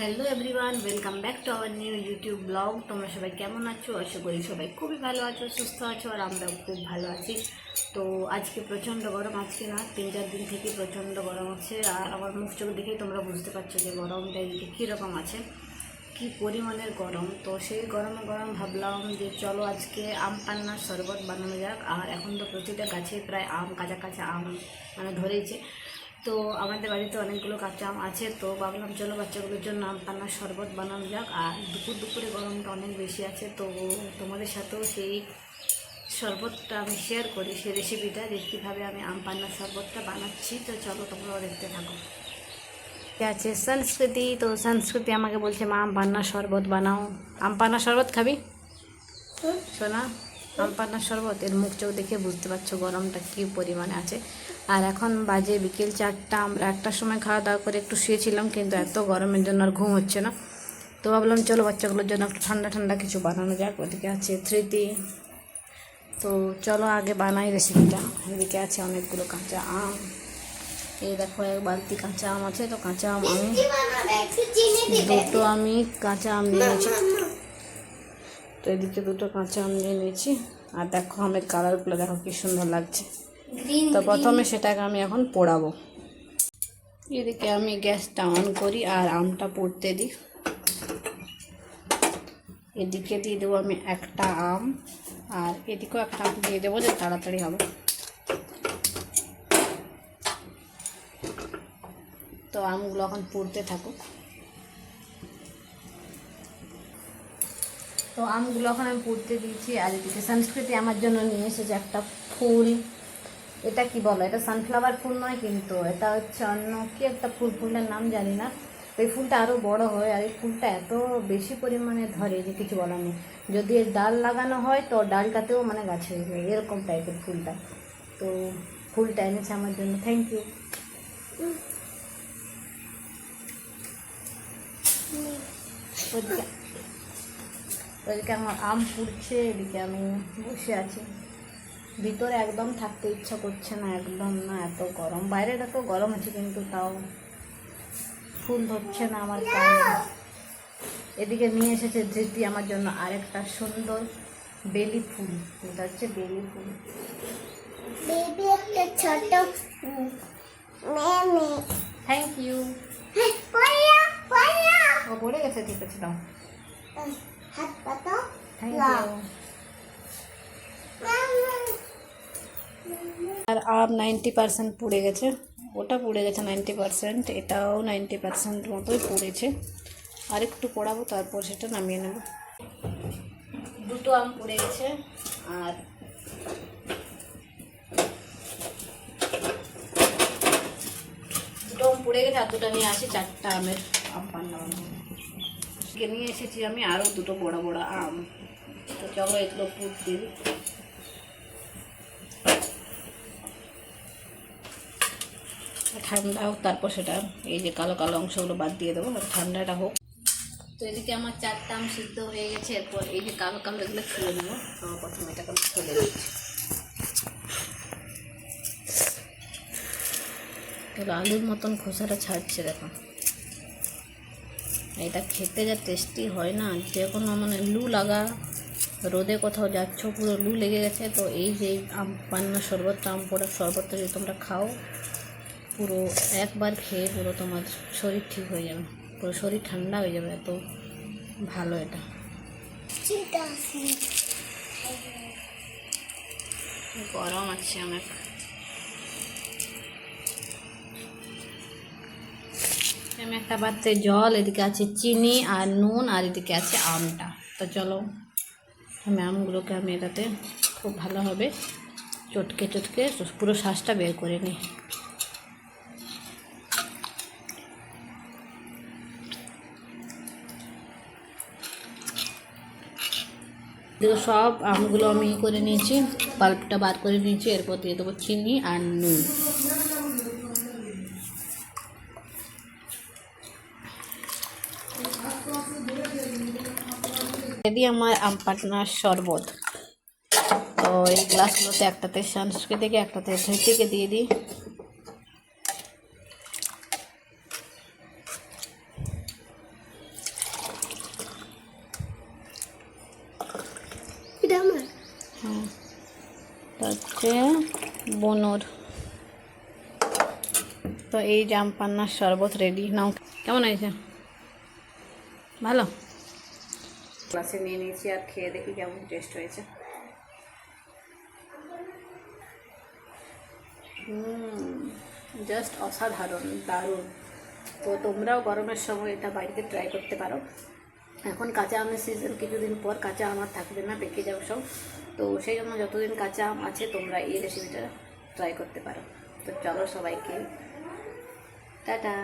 Hello everyone, welcome back to our new YouTube blog. তোমরা সবাই কেমন আছো? আশা করি সবাই খুবই ভালো আছো, সুস্থ আছো, আর আমরাও খুব ভালো আছি। তো আজকে প্রচণ্ড গরম, আজকে না 3-4 দিন থেকে প্রচণ্ড গরম আছে। আর আমার মুখ চোখ দেখেই তোমরা বুঝতে পারছো যে গরমটা এদিকে কীরকম আছে, কী পরিমাণের গরম। তো সেই গরমে ভাবলাম যে চলো আজকে আম পান্নার শরবত বানানো যাক। আর এখন তো প্রতিটা গাছে প্রায় আম, কাঁচা কাঁচা আম ধরেছে। তো আমাদের বাড়িতে অনেকগুলো কাঁচা আম আছে, তো ভাবলাম চলো বাচ্চাগুলোর জন্য আম পান্নার শরবত বানানো যাক। আর দুপুরে গরমটা অনেক বেশি আছে, তো তোমাদের সাথেও সেই শরবতটা আমি শেয়ার করি, সেই রেসিপিটা, যে কীভাবে আমি আম পান্নার শরবতটা বানাচ্ছি। তো চলো তোমরাও দেখতে থাকো। আছে সংস্কৃতি, তো সংস্কৃতি আমাকে বলছে মা আম পান্নার শরবত বানাও। আম পান্নার শরবত খাবি শোনা? আম পান্নার শরবত, এর মুখ চোখ দেখে বুঝতে পারছো গরমটা কী পরিমাণে আছে। আর এখন বাজে বিকেল 4টা। আমরা 1টার সময় খাওয়া দাওয়া করে একটু শুয়েছিলাম, কিন্তু এত গরমের জন্য আর ঘুম হচ্ছে না। তো ভাবলাম চলো বাচ্চাগুলোর জন্য একটু ঠান্ডা ঠান্ডা কিছু বানানো যাক। ওদিকে আছে ধৃতি, তো চলো আগে বানাই রেসিপিটা। এদিকে আছে অনেকগুলো কাঁচা আম, এই দেখো এক বালতি কাঁচা আম আছে। তো কাঁচা আম আমি কাঁচা আম নিয়ে নিয়েছি। তো এদিকে 2টো কাঁচা আম নিয়ে নিয়েছি। আর দেখো আমের কালারগুলো দেখো কি সুন্দর লাগছে। তো প্রথমে সেটাকে আমি এখন পোড়াবো। এদিকে আমি গ্যাসটা অন করি আর আমটা পুড়তে দিই। এদিকে দিয়ে দেবো আমি একটা আম, আর এদিকেও একটা আম দিয়ে দেবো, যে তাড়াতাড়ি হবে। তো আমগুলো এখন পুড়তে থাকুক। তো আমগুলো এখন আমি পুড়তে দিয়েছি। আর এদিকে সংস্কৃতি আমার জন্য নিয়ে এসেছে একটা ফুল। এটা কি বলো, এটা সানফ্লাওয়ার ফুল নয়, কিন্তু এটা হচ্ছে অন্য কি একটা ফুল, ফুলটার নাম জানি না। এই ফুলটা আরও বড় হয়, আর এই ফুলটা এত বেশি পরিমাণে ধরে যে কিছু বলার নেই। যদি এর ডাল লাগানো হয় তো ডালটাতেও গাছ হয়ে যায়, এরকম টাইপের ফুলটা। তো ফুলটা এনেছে আমার জন্য, থ্যাংক ইউ। ওইদিকে আমার আম পুড়ছে, এদিকে আমি বসে আছি। ভিতরে একদম থাকতে ইচ্ছা করছে না, একদম না, এত গরম। বাইরে তো গরম আছে, কিন্তু তাও ফুল ধরছে না আমার কানে। এদিকে নিয়ে এসেছে ধৃতি আমার জন্য আরেকটা সুন্দর বেলি ফুল। এটা হচ্ছে বেলি ফুল। Thank you. ও পড়ে গেছে, ঠিক আছে দাও। Thank you. আর আম 90% পুড়ে গেছে, ওটা পুড়ে গেছে 90%, এটাও 90% মতোই পুড়েছে। আর একটু পোড়াবো, তারপর সেটা নামিয়ে নেব। 2টো আম পুড়ে গেছে, আর দুটো আম পুড়ে গেছে। আর 2টা নিয়ে আসি, 4টা আমের আম পান্না বানাবো। নিয়ে এসেছি আমি আরও 2টো বড় বড় আম। তো চলো এগুলো পুড় দিই। ঠান্ডা হোক, তারপর সেটা এই যে কালো কালো অংশগুলো বাদ দিয়ে দেবো, আর ঠান্ডাটা হোক। তো এদিকে আমার 4টা আম সিদ্ধ হয়ে গেছে। এরপর এই যে কালো কামড়াগুলো ছুলে নেবো। তো প্রথমে এটাকে ছুলে দিচ্ছি। তো আলুর মতন খোসাটা ছাড়ছে দেখো। এটা খেতে যা টেস্টি হয় না, যে কোনো লু লাগা, রোদে কোথাও যাচ্ছ পুরো লু লেগে গেছে, তো এই যে আম পান্না শরবতটা, আম পোড়ার শরবতটা যদি তোমরা খাও, পুরো একবার খেয়ে পুরো তোমার শরীর ঠিক হয়ে যাবে, পুরো শরীর ঠান্ডা হয়ে যাবে, এত ভালো এটা। গরম আছে অনেক। আমি একটা পাত্রে জল, এদিকে আছে চিনি আর নুন, আর এদিকে আছে আমটা। তো চলো আমগুলোকে আমি এটাতে খুব ভালোভাবে চটকে চটকে পুরো শ্বাসটা বের করে নিই। দেখো সব আমগুলো আমি করে নিয়েছি, পাল্পটা বার করে নিয়েছি। এরপর দিয়ে দেবো চিনি আর নুন। রেডি আমার আম পান্নার শরবত। তো এই গ্লাসগুলোতে একটাতে সংস্কৃতিকে, একটাতে ধৃতিকে দিয়ে দিই। হচ্ছে বনর। তো এই জাম পান্নার শরবত রেডি। নাও, কেমন হয়েছে? ভালো। গ্লাসে নিয়ে নিয়েছি আর খেয়ে দেখি কেমন টেস্ট হয়েছে। জাস্ট অসাধারণ, দারুণ। তো তোমরাও গরমের সময় এটা বাড়িতে ট্রাই করতে পারো। এখন কাঁচা আমের সিজন, কিছুদিন পর কাঁচা আম আর থাকবে না, পেকে যাবে সব। তো সেই জন্য যতদিন কাঁচা আম আছে তোমরা এই রেসিপিটা ট্রাই করতে পারো। তো চলো সবাইকে টাটা।